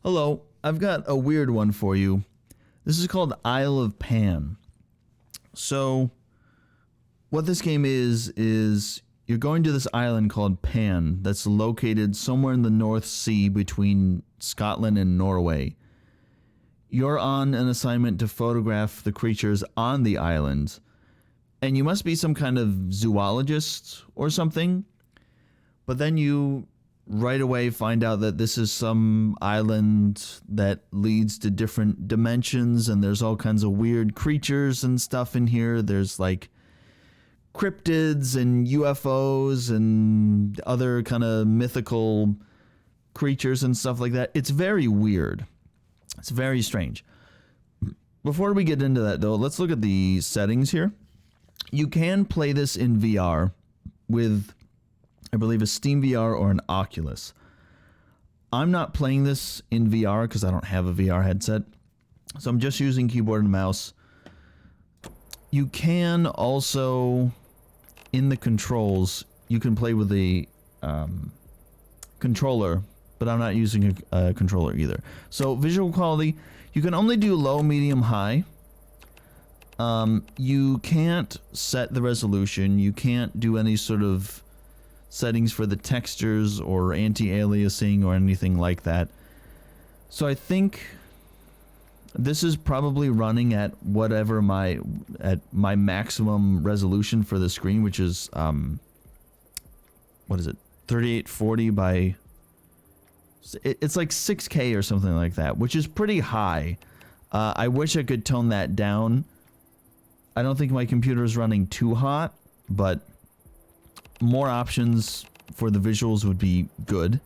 Hello, I've got a weird one for you. This is called Isle of Pan. So, what this game is you're going to this island called Pan that's located somewhere in the North Sea between Scotland and Norway. You're on an assignment to photograph the creatures on the island, and you must be some kind of zoologist or something, but then you right away find out that this is some island that leads to different dimensions, and there's all kinds of weird creatures and stuff in here. There's like cryptids and UFOs and other kind of mythical creatures and stuff like that. It's very weird. It's very strange. Before we get into that though, let's look at the settings here. You can play this in VR with, I believe, a Steam VR or an Oculus. I'm not playing this in VR because I don't have a VR headset, so I'm just using keyboard and mouse. You can also, in the controls, you can play with the controller, but I'm not using a controller either. So visual quality, you can only do low, medium, high. You can't set the resolution. You can't do any sort of settings for the textures or anti-aliasing or anything like that. So I think this is probably running at whatever my maximum resolution for the screen, which is what is it, 3840 by it's like 6K or something like that, which is pretty high. I wish I could tone that down. I don't think my computer is running too hot, but more options for the visuals would be good.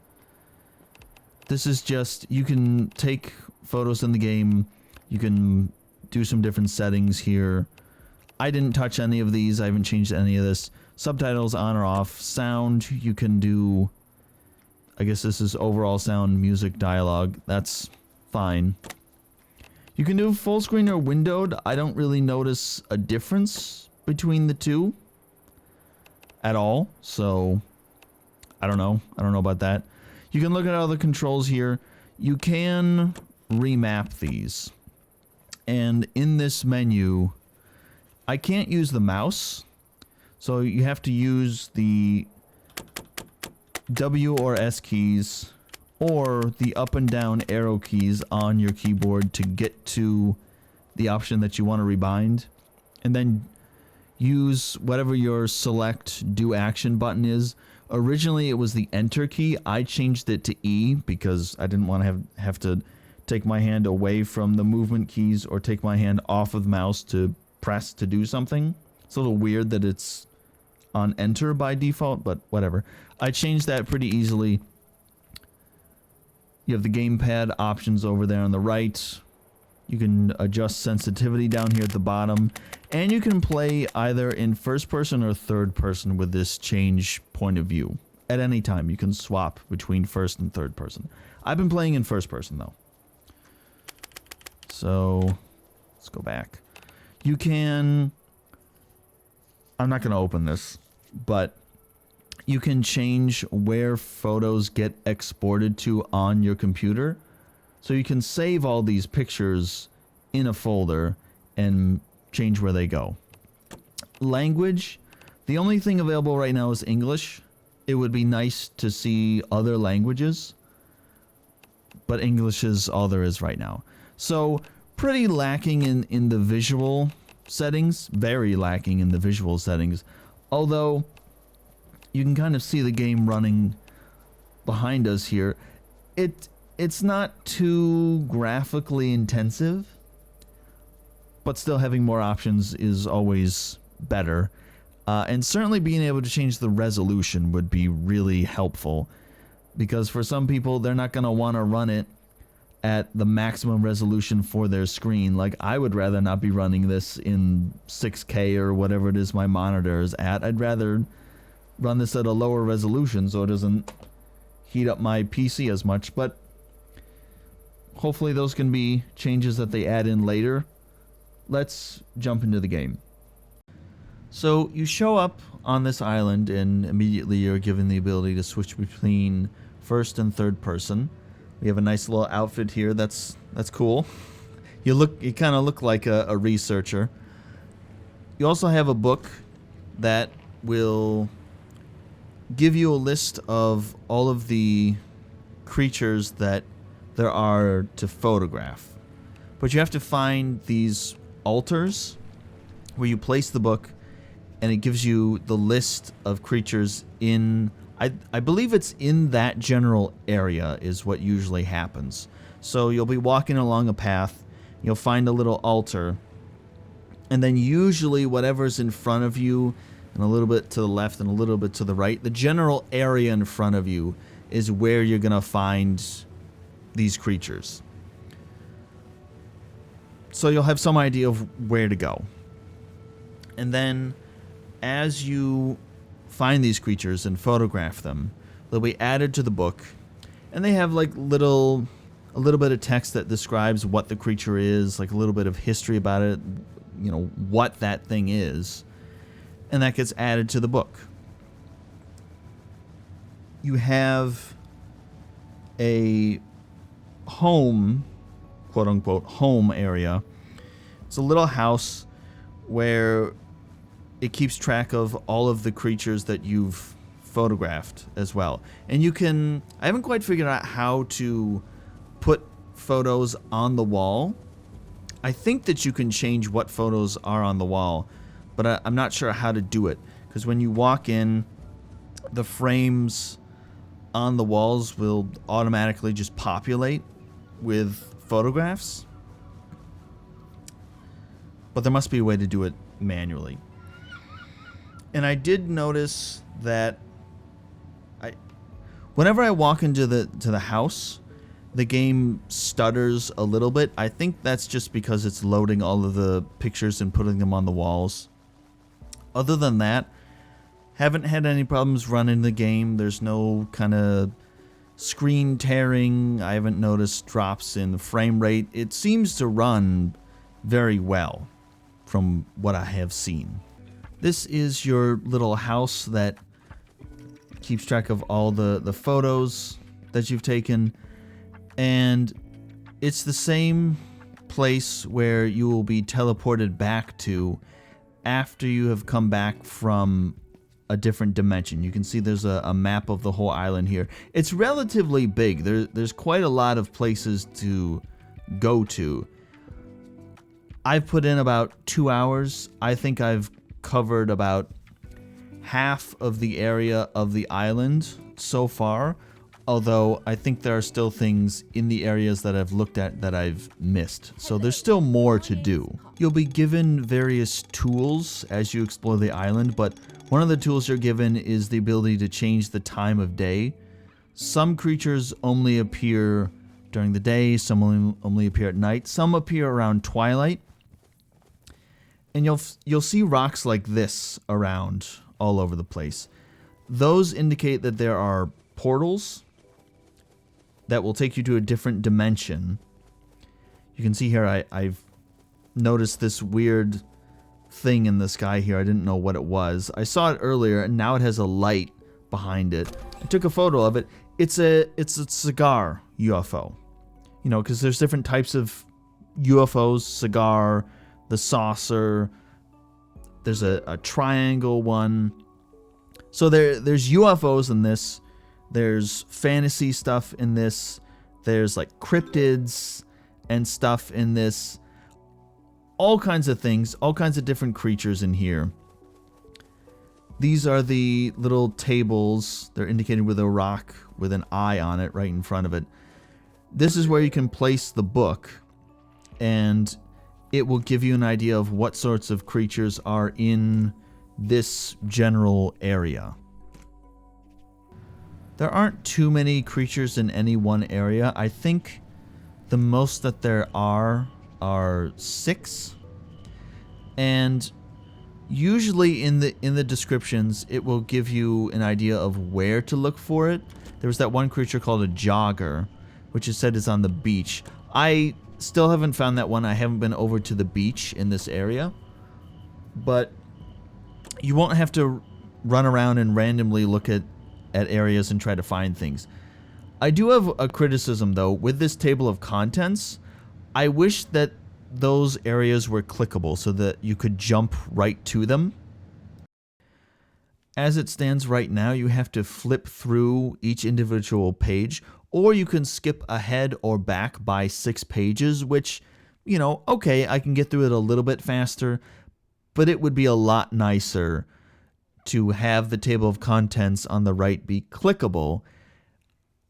This is just, you can take photos in the game, you can do some different settings here. I didn't touch any of these, I haven't changed any of this. Subtitles on or off. Sound, you can do, I guess this is overall sound, music, dialogue, that's fine. You can do full screen or windowed. I don't really notice a difference between the two at all, so I don't know about that. You can look at all the controls here. You can remap these, and in this menu I can't use the mouse, so you have to use the W or S keys or the up and down arrow keys on your keyboard to get to the option that you want to rebind, and then use whatever your select do action button is. Originally it was the enter key. I changed it to E because I didn't want to have to take my hand away from the movement keys or take my hand off of the mouse to press to do something. It's a little weird that it's on enter by default, but whatever. I changed that pretty easily. You have the gamepad options over there on the right. You can adjust sensitivity down here at the bottom, and you can play either in first person or third person with this change point of view. At any time, you can swap between first and third person. I've been playing in first person though. So, let's go back. You can, I'm not going to open this, but you can change where photos get exported to on your computer. So you can save all these pictures in a folder and change where they go. Language, the only thing available right now is English. It would be nice to see other languages, but English is all there is right now. So pretty lacking in the visual settings, very lacking in the visual settings, although you can kind of see the game running behind us here. It's not too graphically intensive, but still having more options is always better. And certainly being able to change the resolution would be really helpful, because for some people, they're not going to want to run it at the maximum resolution for their screen. Like, I would rather not be running this in 6K or whatever it is my monitor is at. I'd rather run this at a lower resolution so it doesn't heat up my PC as much, but hopefully those can be changes that they add in later. Let's jump into the game. So you show up on this island and immediately you're given the ability to switch between first and third person. We have a nice little outfit here. That's cool. You kind of look like a researcher. You also have a book that will give you a list of all of the creatures that there are to photograph. But you have to find these altars where you place the book, and it gives you the list of creatures in... I believe it's in that general area is what usually happens. So you'll be walking along a path, you'll find a little altar, and then usually whatever's in front of you, and a little bit to the left and a little bit to the right, the general area in front of you is where you're going to find these creatures. So you'll have some idea of where to go. And then as you find these creatures and photograph them, they'll be added to the book, and they have like a little bit of text that describes what the creature is, like a little bit of history about it, you know, what that thing is, and that gets added to the book. You have a home, quote unquote, home area. It's a little house where it keeps track of all of the creatures that you've photographed as well. And you can... I haven't quite figured out how to put photos on the wall. I think that you can change what photos are on the wall, but I'm not sure how to do it. Because when you walk in, the frames on the walls will automatically just populate with photographs. But there must be a way to do it manually. And I did notice that whenever I walk into the house, the game stutters a little bit. I think that's just because it's loading all of the pictures and putting them on the walls. Other than that, haven't had any problems running the game. There's no kind of screen tearing. I haven't noticed drops in the frame rate. It seems to run very well from what I have seen. This is your little house that keeps track of all the photos that you've taken, and it's the same place where you will be teleported back to after you have come back from a different dimension. You can see there's a map of the whole island here. It's relatively big. There's quite a lot of places to go to. I've put in about 2 hours. I think I've covered about half of the area of the island so far, although I think there are still things in the areas that I've looked at that I've missed. So there's still more to do. You'll be given various tools as you explore the island, but one of the tools you're given is the ability to change the time of day. Some creatures only appear during the day, some only appear at night, some appear around twilight. And you'll see rocks like this around all over the place. Those indicate that there are portals that will take you to a different dimension. You can see here I've noticed this weird thing in the sky here. I didn't know what it was. I saw it earlier, and now it has a light behind it. I took a photo of it. It's a cigar UFO. You know, because there's different types of UFOs, cigar, the saucer, there's a triangle one. So there's UFOs in this, there's fantasy stuff in this, there's like cryptids and stuff in this, all kinds of things, all kinds of different creatures in here. These are the little tables. They're indicated with a rock with an eye on it right in front of it. This is where you can place the book, and it will give you an idea of what sorts of creatures are in this general area. There aren't too many creatures in any one area. I think the most that there are 6. And usually in the descriptions, it will give you an idea of where to look for it. There was that one creature called a jogger, which is said is on the beach. I still haven't found that one. I haven't been over to the beach in this area. But you won't have to run around and randomly look at areas and try to find things. I do have a criticism though with this table of contents. I wish that those areas were clickable so that you could jump right to them. As it stands right now, you have to flip through each individual page, or you can skip ahead or back by 6 pages, which, you know, okay, I can get through it a little bit faster, but it would be a lot nicer to have the table of contents on the right be clickable.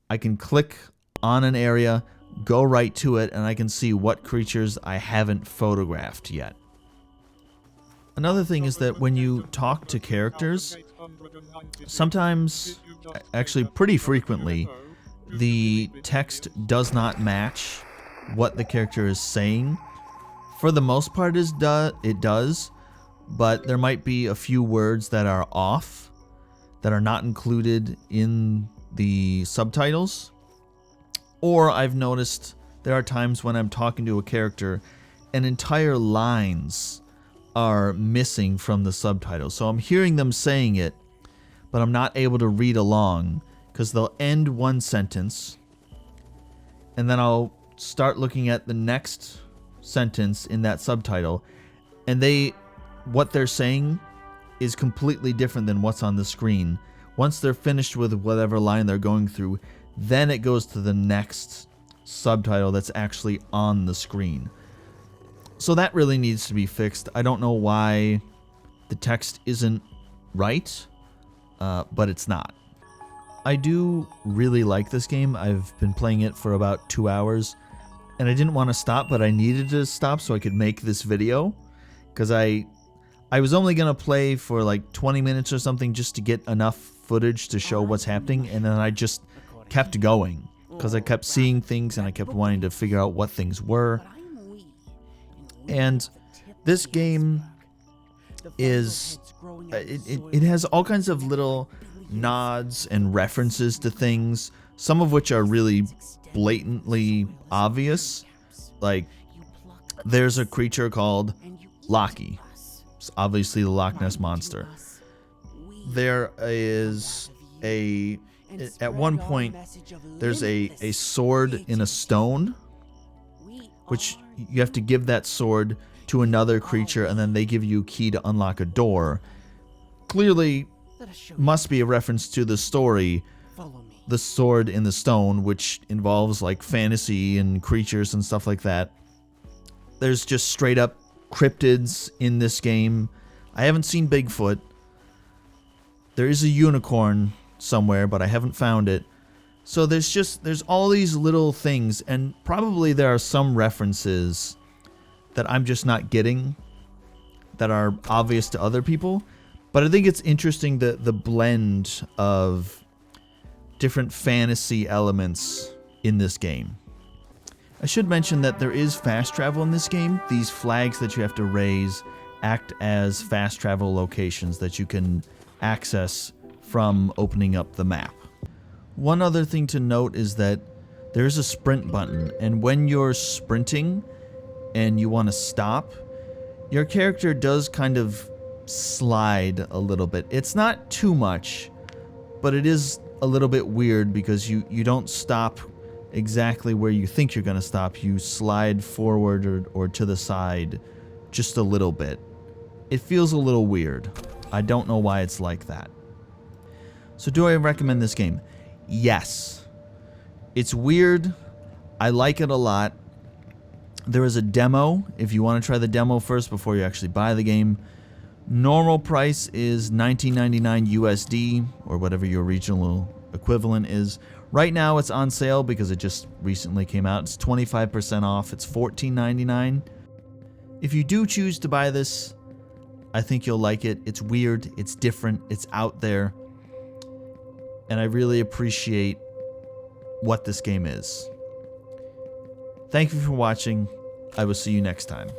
I can click on an area, go right to it, and I can see what creatures I haven't photographed yet. Another thing is that when you talk to characters, sometimes, actually pretty frequently, the text does not match what the character is saying. For the most part it does, but there might be a few words that are off, that are not included in the subtitles. Or I've noticed there are times when I'm talking to a character and entire lines are missing from the subtitles. So I'm hearing them saying it, but I'm not able to read along because they'll end one sentence and then I'll start looking at the next sentence in that subtitle, and what they're saying is completely different than what's on the screen. Once they're finished with whatever line they're going through, then it goes to the next subtitle that's actually on the screen. So that really needs to be fixed. I don't know why the text isn't right, but it's not. I do really like this game. I've been playing it for about 2 hours, and I didn't want to stop, but I needed to stop so I could make this video, because I was only going to play for like 20 minutes or something just to get enough footage to show what's happening, and then I just kept going because I kept seeing things and I kept wanting to figure out what things were. And this game is it has all kinds of little nods and references to things, some of which are really blatantly obvious. Like, there's a creature called Loki. It's obviously the Loch Ness Monster. There is at one point, there's a sword in a stone, which you have to give that sword to another creature, and then they give you a key to unlock a door. Clearly, must be a reference to the story, The Sword in the Stone, which involves like fantasy and creatures and stuff like that. There's just straight up cryptids in this game. I haven't seen Bigfoot. There is a unicorn somewhere, but I haven't found it. So there's all these little things, and probably there are some references that I'm just not getting that are obvious to other people. But I think it's interesting the blend of different fantasy elements in this game. I should mention that there is fast travel in this game. These flags that you have to raise act as fast travel locations that you can access from opening up the map. One other thing to note is that there's a sprint button, and when you're sprinting and you want to stop, your character does kind of slide a little bit. It's not too much, but it is a little bit weird because you don't stop exactly where you think you're going to stop. You slide forward or to the side just a little bit. It feels a little weird. I don't know why it's like that. So do I recommend this game? Yes. It's weird. I like it a lot. There is a demo if you want to try the demo first before you actually buy the game. Normal price is $19.99 USD, or whatever your regional equivalent is. Right now it's on sale because it just recently came out. It's 25% off. It's $14.99. If you do choose to buy this, I think you'll like it. It's weird, it's different, it's out there, and I really appreciate what this game is. Thank you for watching. I will see you next time.